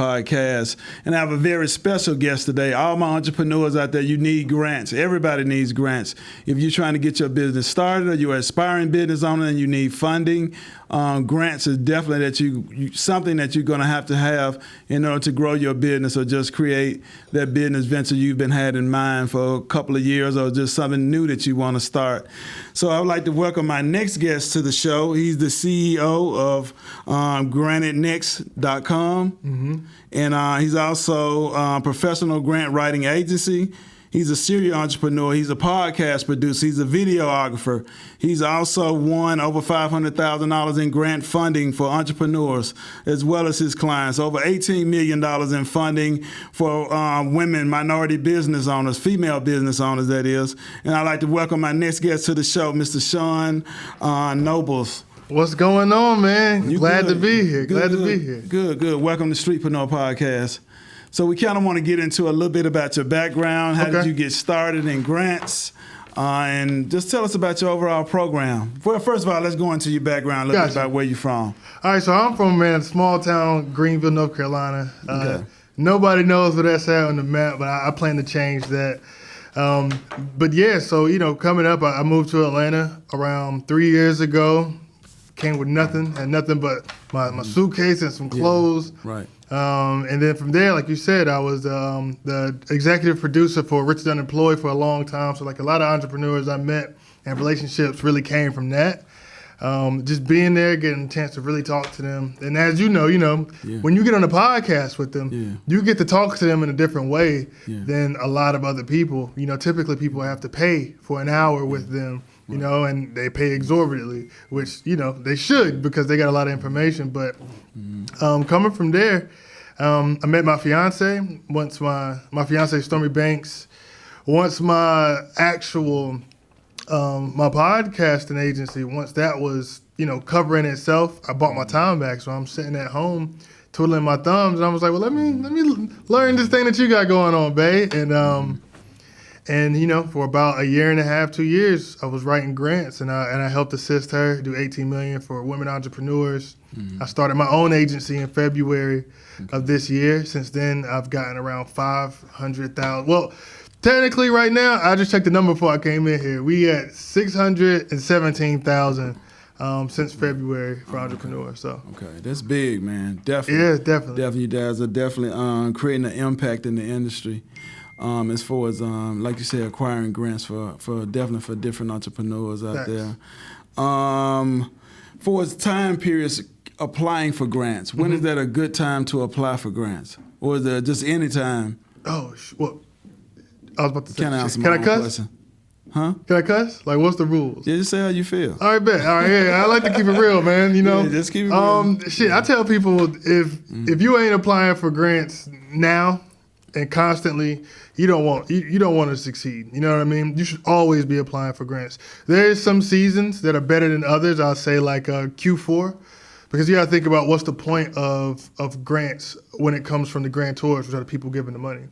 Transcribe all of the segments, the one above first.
podcast. And I have a very special guest today. All my entrepreneurs out there, you need grants. Everybody needs grants. If you're trying to get your business started or you're an aspiring business owner and you need funding, grants is definitely something that you're going to have in order to grow your business or just create that business venture you've been had in mind for a couple of years or just something new that you want to start. So I would like to welcome my next guest to the show. He's the CEO of GrantedNext.com, and he's also a professional grant writing agency. He's a serial entrepreneur. He's a podcast producer. He's a videographer. He's also won over $500,000 in grant funding for entrepreneurs, as well as his clients. Over $18 million in funding for women, minority business owners, female business owners, that is. And I'd like to welcome my next guest to the show, Mr. Shawn Nobles. What's going on, man? Glad to be here. Glad to be here. Good. Welcome to Streetpreneur Podcast. So we kind of want to get into a little bit about your background. How did you get started in grants? And just tell us about your overall program. Well, first of all, let's go into your background, a little bit about where you're from. All right, so I'm from a small town, Greenville, North Carolina. Nobody knows where that's at on the map, but I plan to change that. But yeah, so, coming up, I moved to Atlanta around 3 years ago. Came with nothing, had nothing but my suitcase and some clothes. Right. And then from there, like you said, I was the executive producer for Rich and Unemployed for a long time. So like a lot of entrepreneurs I met and relationships really came from that. Just being there, getting a chance to really talk to them. And as you know, when you get on a podcast with them, you get to talk to them in a different way than a lot of other people. Typically people have to pay for an hour with them. And they pay exorbitantly, which, they should because they got a lot of information. But coming from there, I met my fiance. Once my fiance, Stormy Banks, once my actual, my podcasting agency, once that was, covering itself, I bought my time back. So I'm sitting at home twiddling my thumbs. And I was like, well, let me learn this thing that you got going on, babe. And for about a year and a half, 2 years, I was writing grants, and I helped assist her do $18 million for women entrepreneurs. I started my own agency in February of this year. Since then, I've gotten around 500,000. Well, technically, right now, I just checked the number before I came in here. We at 617,000 since February for entrepreneurs. So That's big, man. Definitely. Yeah, definitely. Definitely, you guys are definitely creating an impact in the industry. As far as, like you said, acquiring grants for different entrepreneurs out there. For its time periods applying for grants, when is that a good time to apply for grants? Or is it just any time? Oh, well, I was about to say, can I cuss? Question. Huh? Can I cuss? Like, what's the rules? Yeah, just say how you feel. All right, bet. All right, yeah, I like to keep it real, man. Yeah, just keep it real. I tell people if you ain't applying for grants now and constantly, you don't want to succeed. You know what I mean? You should always be applying for grants. There's some seasons that are better than others. I'll say like Q4, because you got to think about what's the point of grants when it comes from the grantors, which are the people giving the money.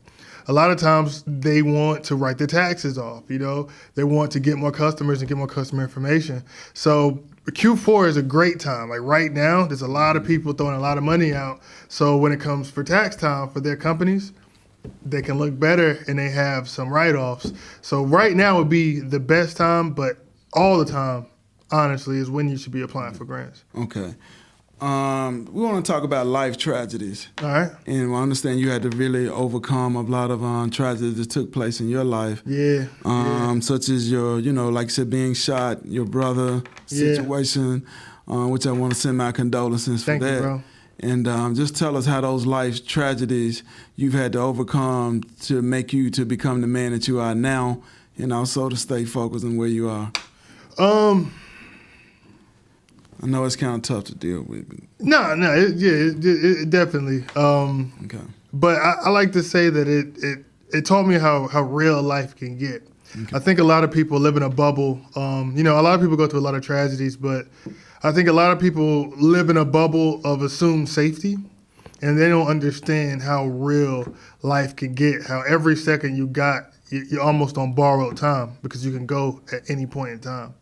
A lot of times they want to write their taxes off. They want to get more customers and get more customer information. So Q4 is a great time. Like right now, there's a lot of people throwing a lot of money out. So when it comes for tax time for their companies, they can look better and they have some write-offs. So right now would be the best time, but all the time, honestly, is when you should be applying for grants. Okay. We want to talk about life tragedies. All right. And I understand you had to really overcome a lot of tragedies that took place in your life. Yeah. Such as your, like you said, being shot, your brother situation, which I want to send my condolences for that. Thank you, bro. And just tell us how those life tragedies you've had to overcome to make you to become the man that you are now, and also to stay focused on where you are. I know it's kind of tough to deal with. No, it definitely. Okay. But I like to say that it taught me how real life can get. Okay. I think a lot of people live in a bubble. A lot of people go through a lot of tragedies, but I think a lot of people live in a bubble of assumed safety, and they don't understand how real life can get, how every second you're almost on borrowed time because you can go at any point in time.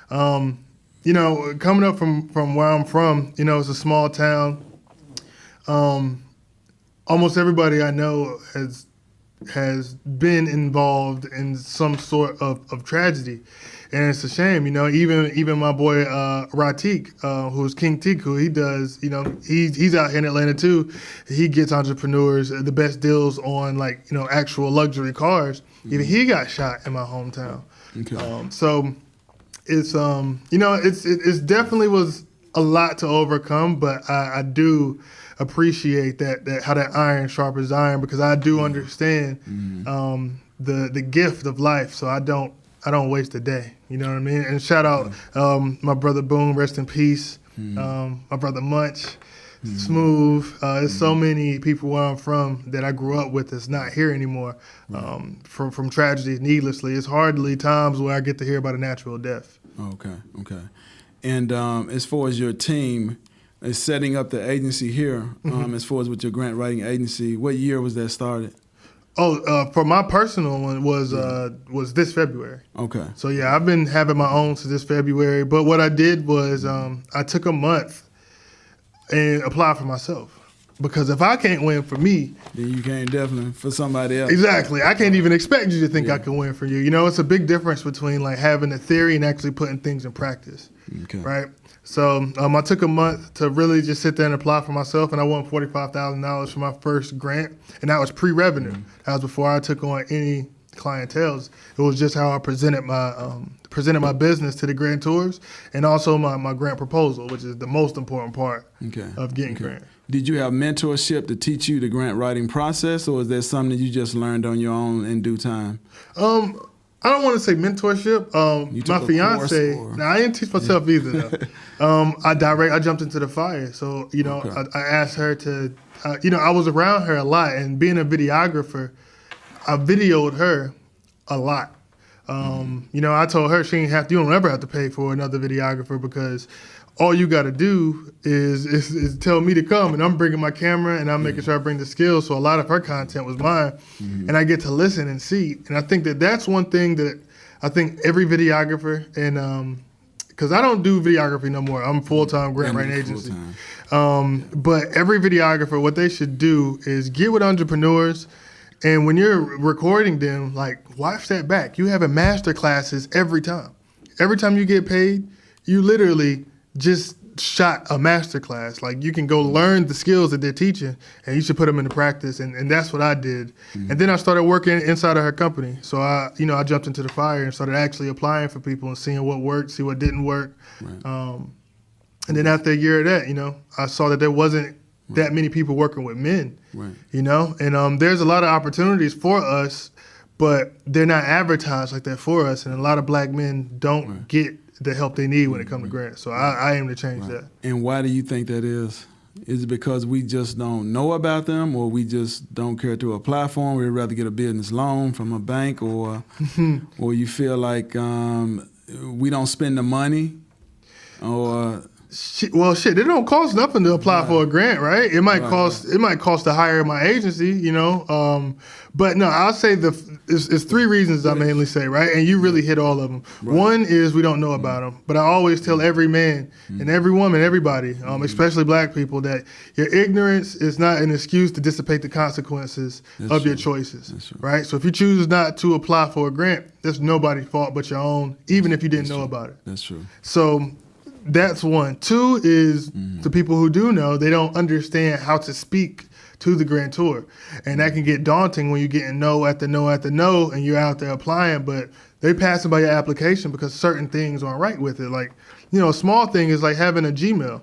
Coming up from where I'm from, it's a small town. almost everybody I know has been involved in some sort of tragedy. And it's a shame, even my boy Ratik, who's King Tiku, he does, he's out here in Atlanta too. He gets entrepreneurs the best deals on actual luxury cars. Even he got shot in my hometown. Okay. So it's it's definitely was a lot to overcome, but I do appreciate that how that iron sharpens iron, because I do understand the gift of life. So I don't waste a day. You know what I mean? And shout out my brother Boone, rest in peace. My brother Munch, Smooth. There's so many people where I'm from that I grew up with that's not here anymore from tragedy needlessly. It's hardly times where I get to hear about a natural death. Okay. And as far as your team is setting up the agency here, as far as with your grant writing agency, what year was that started? For my personal one was this February. Okay. So yeah, I've been having my own since this February. But what I did was I took a month and applied for myself. Because if I can't win for me, then you can't definitely for somebody else. Exactly. I can't even expect you to think I can win for you. It's a big difference between having a theory and actually putting things in practice. Okay. Right. So I took a month to really just sit there and apply for myself, and I won $45,000 for my first grant, and that was pre-revenue. That was before I took on any clientels. It was just how I presented my business to the grantors, and also my grant proposal, which is the most important part of getting grant. Did you have mentorship to teach you the grant writing process, or is that something that you just learned on your own in due time? I don't want to say mentorship. My fiance, I didn't teach myself either though. I jumped into the fire. So, I asked her to, I was around her a lot, and being a videographer, I videoed her a lot. I told her you don't ever have to pay for another videographer, because all you got to do is tell me to come, and I'm bringing my camera, and I'm making sure I bring the skills. So a lot of her content was mine, and I get to listen and see. And I think that's one thing that I think every videographer, and because I don't do videography no more. I'm full-time grant writing agency. But every videographer, what they should do is get with entrepreneurs, and when you're recording them, watch that back. You have master classes every time. Every time you get paid, you literally just shot a master class. You can go learn the skills that they're teaching, and you should put them into practice. And that's what I did. And then I started working inside of her company. So I jumped into the fire and started actually applying for people and seeing what worked, see what didn't work. Right. And then after a year of that, I saw that there wasn't that many people working with men. Right. And there's a lot of opportunities for us, but they're not advertised like that for us. And a lot of black men don't get the help they need when it comes to grants. So I aim to change that. And why do you think that is? Is it because we just don't know about them, or we just don't care to apply for them? We'd rather get a business loan from a bank, or you feel like we don't spend the money, or... Well, shit, it don't cost nothing to apply for a grant, right? It might cost to hire my agency, But no, I'll say it's three reasons I mainly say, right? And you really hit all of them. Right. One is we don't know about them, but I always tell every man and every woman, everybody, especially black people, that your ignorance is not an excuse to dissipate the consequences of your choices, right? So if you choose not to apply for a grant, that's nobody's fault but your own, even if you didn't know about it. That's true. So that's one. Two is the people who do know, they don't understand how to speak to the grantor. And that can get daunting when you're getting no after no after no and you're out there applying, but they passing by your application because certain things aren't right with it. A small thing is like having a Gmail.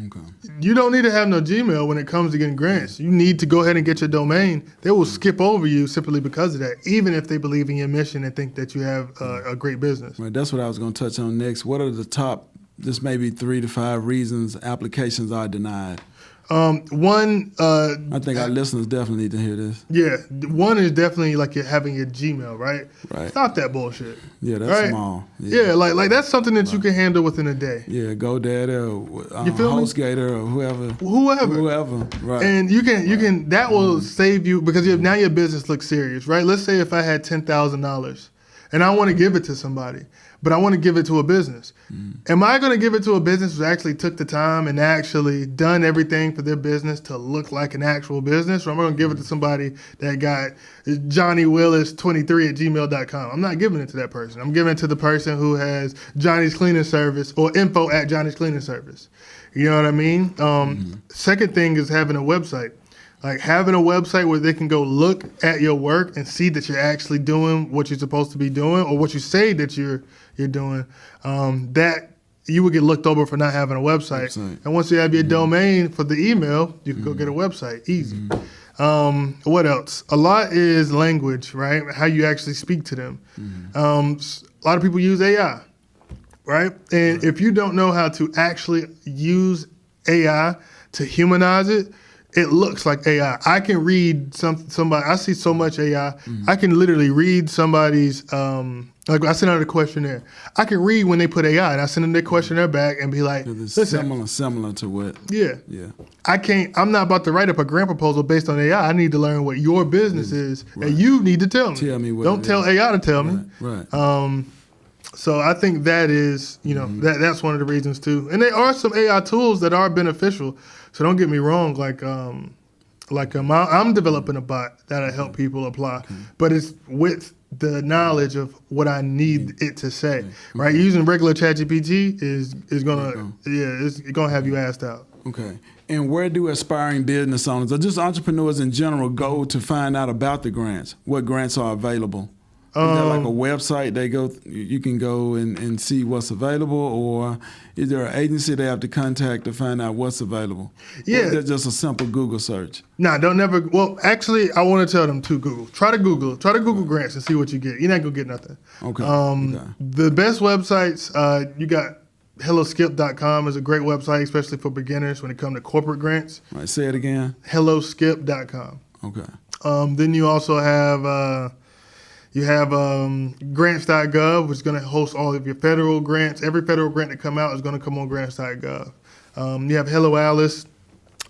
Okay. You don't need to have no Gmail when it comes to getting grants. You need to go ahead and get your domain. They will skip over you simply because of that, even if they believe in your mission and think that you have a great business. Right, that's what I was going to touch on next. What are the top, just maybe 3 to 5 reasons applications are denied? One, I think our listeners definitely need to hear this. Yeah, one is definitely like you're having your Gmail, right? Right. Stop that bullshit. Yeah, that's small. Yeah, like that's something that you can handle within a day. Yeah, GoDaddy or HostGator or whoever. Right. And you can that will save you because now your business looks serious, right? Let's say if I had $10,000 and I want to give it to somebody, but I want to give it to a business. Am I going to give it to a business who actually took the time and actually done everything for their business to look like an actual business? Or am I going to give it to somebody that got johnnywillis23@gmail.com? I'm not giving it to that person. I'm giving it to the person who has Johnny's Cleaning Service or info@Johnny's Cleaning Service. You know what I mean? Second thing is having a website. Like having a website where they can go look at your work and see that you're actually doing what you're supposed to be doing or what you say that you're doing, that you would get looked over for not having a website. And once you have your domain for the email, you can go get a website. Easy. What else? A lot is language, right? How you actually speak to them. A lot of people use AI, right? And if you don't know how to actually use AI to humanize it, it looks like AI. I can read somebody. I see so much AI. I can literally read somebody's. Like I send out a questionnaire. I can read when they put AI, and I send them their questionnaire back and be like, "Listen, similar to what?" Yeah. I can't. I'm not about to write up a grant proposal based on AI. I need to learn what your business is, and you need to tell me. Tell me what. Don't tell AI to tell me. Right. So I think that is, that's one of the reasons too. And there are some AI tools that are beneficial. So don't get me wrong. I'm developing a bot that'll help people apply, but it's with the knowledge of what I need it to say. Right? Using regular ChatGPT is gonna it's gonna have you asked out. Okay. And where do aspiring business owners or just entrepreneurs in general go to find out about the grants? What grants are available? Is there like a website you can go and see what's available, or is there an agency they have to contact to find out what's available? Yeah. Or is that just a simple Google search? Nah, well, actually, I want to tell them to Google. Try to Google grants and see what you get. You're not going to get nothing. Okay. The best websites, you got HelloSkip.com is a great website, especially for beginners when it comes to corporate grants. All right, say it again. HelloSkip.com. Okay. Then you also have... You have grants.gov, which is going to host all of your federal grants. Every federal grant that come out is going to come on grants.gov. You have Hello Alice,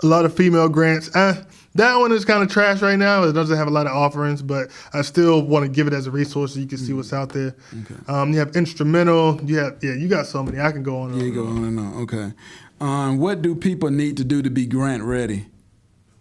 a lot of female grants. That one is kind of trash right now. It doesn't have a lot of offerings, but I still want to give it as a resource so you can see what's out there. Okay. You have Instrumental. You got so many. I can go on and on. You go on and on. Okay. What do people need to do to be grant ready?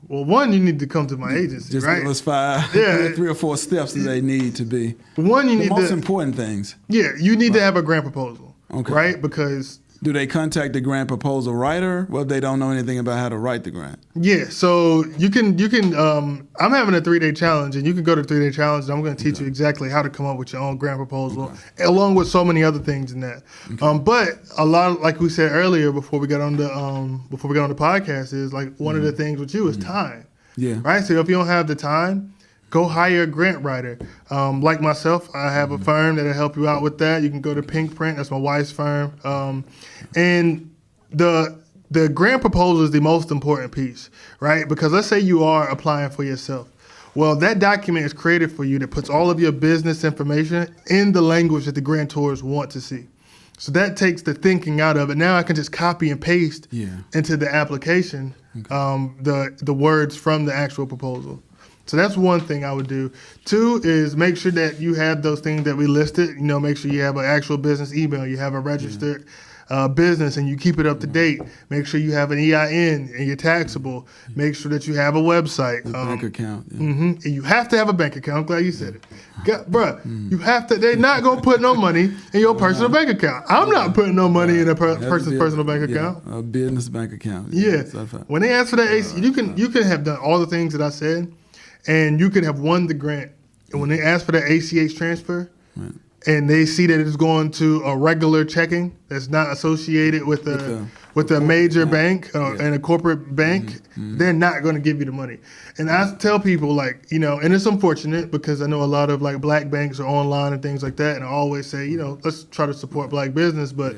Well, one, you need to come to my agency, just right? Give us 5, 3 or 4 steps that they need to be. One, you need the most important things. Yeah, you need to have a grant proposal, right? Because do they contact the grant proposal writer? Well, if they don't know anything about how to write the grant. Yeah, so you can. I'm having a 3-day challenge, and you can go to the 3-day challenge. And I'm going to teach you exactly how to come up with your own grant proposal, along with so many other things in that. But a lot of, like we said earlier before we got on the podcast, is like one of the things with you is time. Yeah. Right. So if you don't have the time, go hire a grant writer. Like myself, I have a firm that'll help you out with that. You can go to Pink Print. That's my wife's firm. And the grant proposal is the most important piece, right? Because let's say you are applying for yourself. Well, that document is created for you that puts all of your business information in the language that the grantors want to see. So that takes the thinking out of it. Now I can just copy and paste into the application the words from the actual proposal. So that's one thing I would do. 2 is make sure that you have those things that we listed. Make sure you have an actual business email. You have a registered business and you keep it up to date. Make sure you have an EIN and you're taxable. Make sure that you have a website. Bank account. And you have to have a bank account. I'm glad you said it. Bruh, you have to. They're not going to put no money in your personal bank account. I'm not putting no money in a person's personal bank account. A business bank account. Yeah. When they ask for that AC, you can have done all the things that I said, and you could have won the grant. And when they ask for that ACH transfer, and they see that it's going to a regular checking that's not associated with a major bank and a corporate bank, they're not going to give you the money. And I tell people, and it's unfortunate because I know a lot of black banks are online and things like that, and I always say, let's try to support black business, but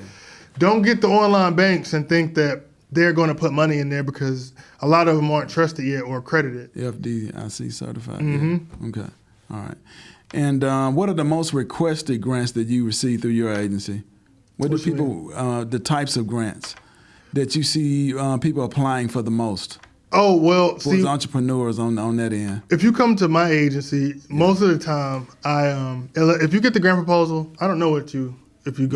don't get the online banks and think that they're going to put money in there because a lot of them aren't trusted yet or accredited. FDIC certified. Yeah. Okay. All right. And what are the most requested grants that you receive through your agency? What do people, the types of grants that you see people applying for the most? Oh, well, for entrepreneurs on that end. If you come to my agency, most of the time, if you get the grant proposal, I don't know what you if you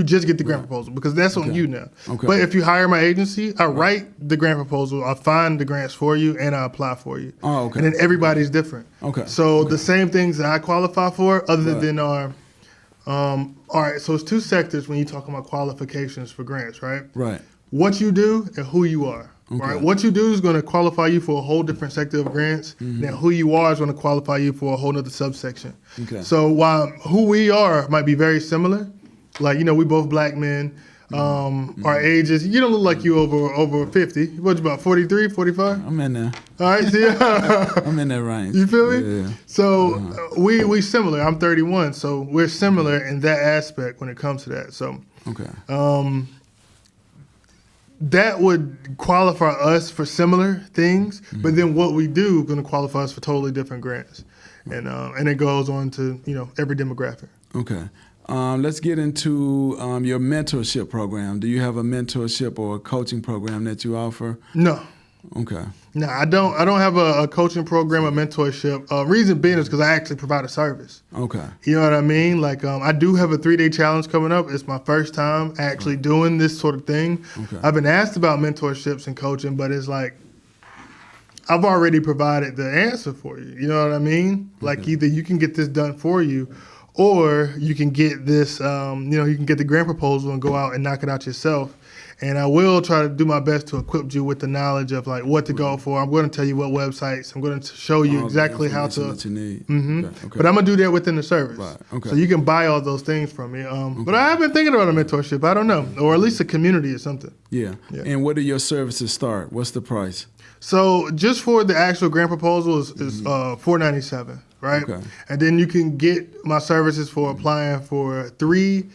just get the grant proposal, because that's on you now. Okay. But if you hire my agency, I write the grant proposal, I find the grants for you, and I apply for you. Oh, okay. And then everybody's different. Okay. So the same things that I qualify for, other than our, all right. So it's two sectors when you talk about qualifications for grants, right? Right. What you do and who you are. Okay. Right. What you do is going to qualify you for a whole different sector of grants. Then who you are is going to qualify you for a whole other subsection. Okay. So while who we are might be very similar, like, we both black men, our ages, you don't look like you over 50. What, you about 43, 45? I'm in there. All right. See, I'm in that range. you feel me? Yeah. So we similar. I'm 31. So we're similar in that aspect when it comes to that. So Okay. that would qualify us for similar things, but then what we do is going to qualify us for totally different grants, and it goes on to every demographic. Okay. Let's get into your mentorship program. Do you have a mentorship or a coaching program that you offer? No, Okay. no, I don't have a coaching program or mentorship. Reason being is because I actually provide a service. Okay. You know what I mean? Like, I do have a 3-day challenge coming up. It's my first time actually doing this sort of thing. Okay. I've been asked about mentorships and coaching, but it's like, I've already provided the answer for you. You know what I mean? Like, either you can get this done for you, or you can get this, you can get the grant proposal and go out and knock it out yourself. And I will try to do my best to equip you with the knowledge of like what to go for. I'm going to tell you what websites. I'm going to show you exactly how to. That you need. Okay. But I'm going to do that within the service. Right. Okay. So you can buy all those things from me. But I have been thinking about a mentorship. I don't know. Or at least a community or something. Yeah. And what do your services start? What's the price? So just for the actual grant proposal is $497, right? Okay. And then you can get my services for applying for 3,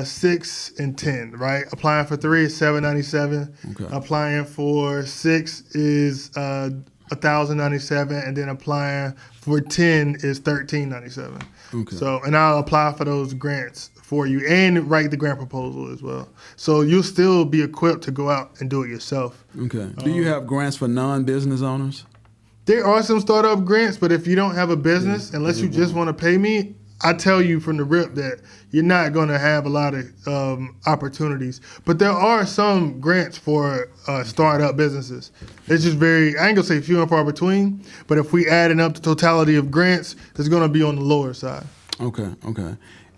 6, and 10, right? Applying for 3 is $797. Okay. Applying for 6 is $1,097, and then applying for 10 is $1,397. Okay. So, and I'll apply for those grants for you and write the grant proposal as well. So you'll still be equipped to go out and do it yourself. Okay. Do you have grants for non-business owners? There are some startup grants, but if you don't have a business, unless you just want to pay me, I tell you from the rip that you're not going to have a lot of opportunities. But there are some grants for startup businesses. It's just I ain't going to say few and far between, but if we adding up the totality of grants, it's going to be on the lower side. Okay.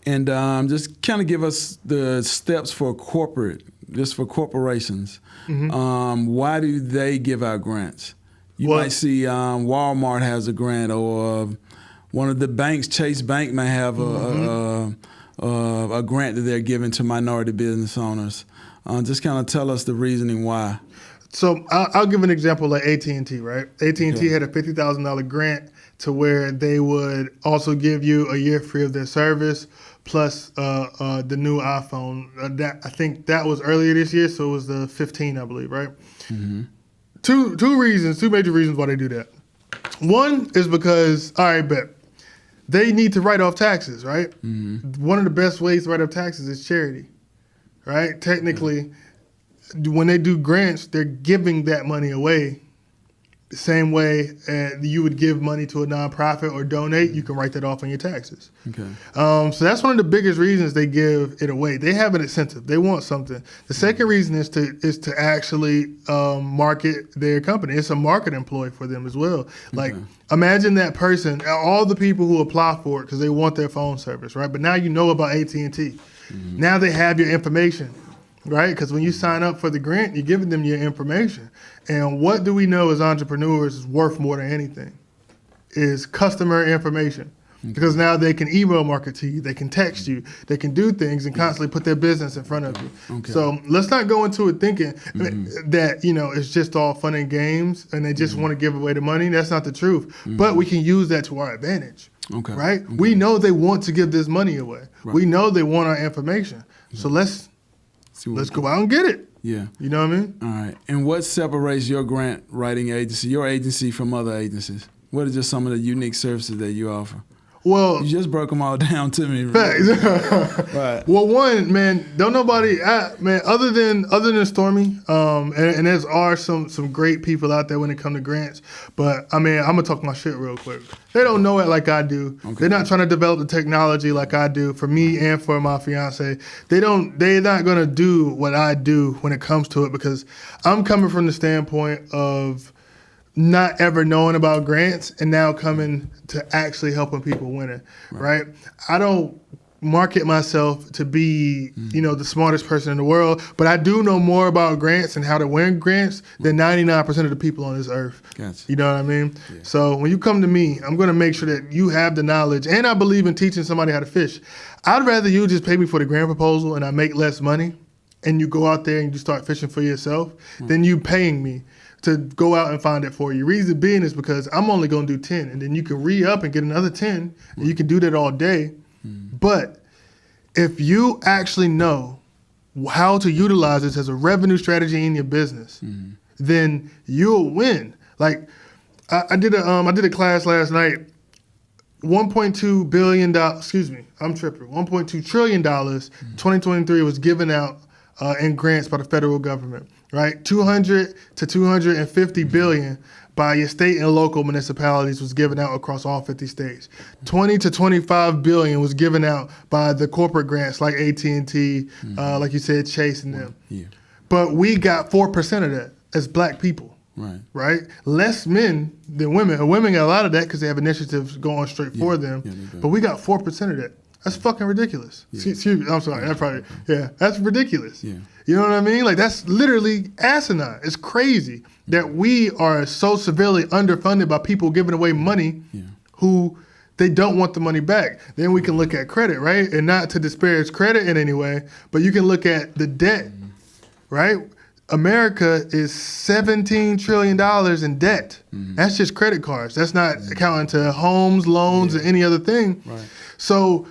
And just kind of give us the steps for corporations. Why do they give out grants? You might see Walmart has a grant, or one of the banks, Chase Bank, may have a grant that they're giving to minority business owners. Just kind of tell us the reasoning why. So I'll give an example like AT&T, right? AT&T had a $50,000 grant to where they would also give you a year free of their service, plus the new iPhone. I think that was earlier this year, so it was the 15, I believe, right? Two major reasons why they do that. One is because, all right, bet, they need to write off taxes, right? One of the best ways to write off taxes is charity, right? Technically, when they do grants, they're giving that money away. The same way you would give money to a nonprofit or donate, you can write that off on your taxes. Okay. So that's one of the biggest reasons they give it away. They have an incentive. They want something. The second reason is to actually market their company. It's a marketing ploy for them as well. Like, imagine that person, all the people who apply for it because they want their phone service, right? But now you know about AT&T. Now they have your information, right? Because when you sign up for the grant, you're giving them your information. And what do we know as entrepreneurs is worth more than anything? Is customer information. Because now they can email market to you, they can text you, they can do things and constantly put their business in front of you. So let's not go into it thinking that, it's just all fun and games and they just want to give away the money. That's not the truth. But we can use that to our advantage. Right? We know they want to give this money away. We know they want our information. So let's go out and get it. Yeah. You know what I mean? All right. And what separates your grant writing agency, your agency, from other agencies? What are just some of the unique services that you offer? Well, you just broke them all down to me. Facts. Right. Well, one, man, don't nobody, man, other than Stormy, and there's some great people out there when it comes to grants. But I mean, I'm gonna talk my shit real quick. They don't know it like I do. Okay. They're not trying to develop the technology like I do for me and for my fiance. They're not gonna do what I do when it comes to it, because I'm coming from the standpoint of not ever knowing about grants and now coming to actually helping people win it, right? I don't market myself to be, the smartest person in the world, but I do know more about grants and how to win grants than 99% of the people on this earth. Gotcha. You know what I mean? Yeah. So when you come to me, I'm going to make sure that you have the knowledge, and I believe in teaching somebody how to fish. I'd rather you just pay me for the grant proposal and I make less money and you go out there and you start fishing for yourself than you paying me to go out and find it for you. Reason being is because I'm only going to do 10, and then you can re-up and get another 10, and you can do that all day. But if you actually know how to utilize this as a revenue strategy in your business, then you'll win. Like I did a class last night. $1.2 billion. Excuse me, I'm tripping. $1.2 trillion. 2023 was given out in grants by the federal government. Right, 200 to 250 billion by your state and local municipalities was given out across all 50 states. 20 to 25 billion was given out by the corporate grants like AT&T, like you said, Chase and them. Yeah. But we got 4% of that as black people. Right? Less men than women. And women got a lot of that because they have initiatives going straight for them. But we got 4% of that. That's fucking ridiculous. Yeah. Excuse me, I'm sorry. That's ridiculous. Yeah. You know what I mean? Like, that's literally asinine. It's crazy that we are so severely underfunded by people giving away money who they don't want the money back. Then we can look at credit, right? And not to disparage credit in any way, but you can look at the debt, right? America is $17 trillion in debt. That's just credit cards. That's not accounting to homes, loans, or any other thing. Right. So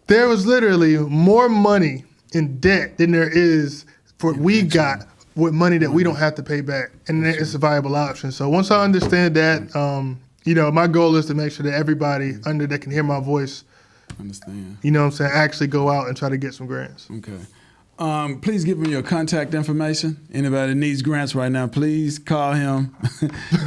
there was literally more money in debt than there is for we got with money that we don't have to pay back, and it's a viable option. So once I understand that, my goal is to make sure that everybody under that can hear my voice, understand. You know what I'm saying, actually go out and try to get some grants. Okay. Please give him your contact information. Anybody that needs grants right now, please call him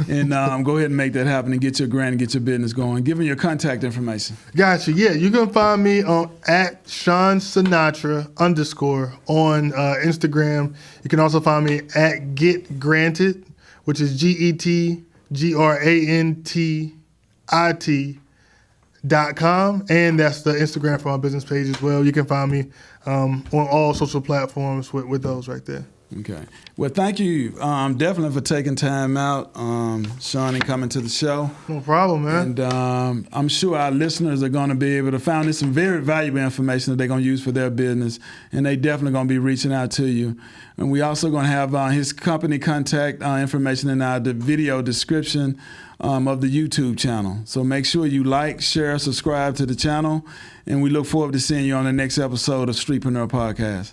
and go ahead and make that happen and get your grant and get your business going. Give him your contact information. Gotcha. Yeah, you can find me on @ShawnSinatra_ on Instagram. You can also find me at Get Granted, which is GetGrantit.com, and that's the Instagram for my business page as well. You can find me on all social platforms with those right there. Okay. Well, thank you definitely for taking time out, Shawn, and coming to the show. No problem, man. And I'm sure our listeners are going to be able to find some very valuable information that they're going to use for their business, and they definitely going to be reaching out to you. And we also going to have his company contact information in the video description of the YouTube channel. So make sure you like, share, subscribe to the channel, and we look forward to seeing you on the next episode of Streetpreneur Podcast.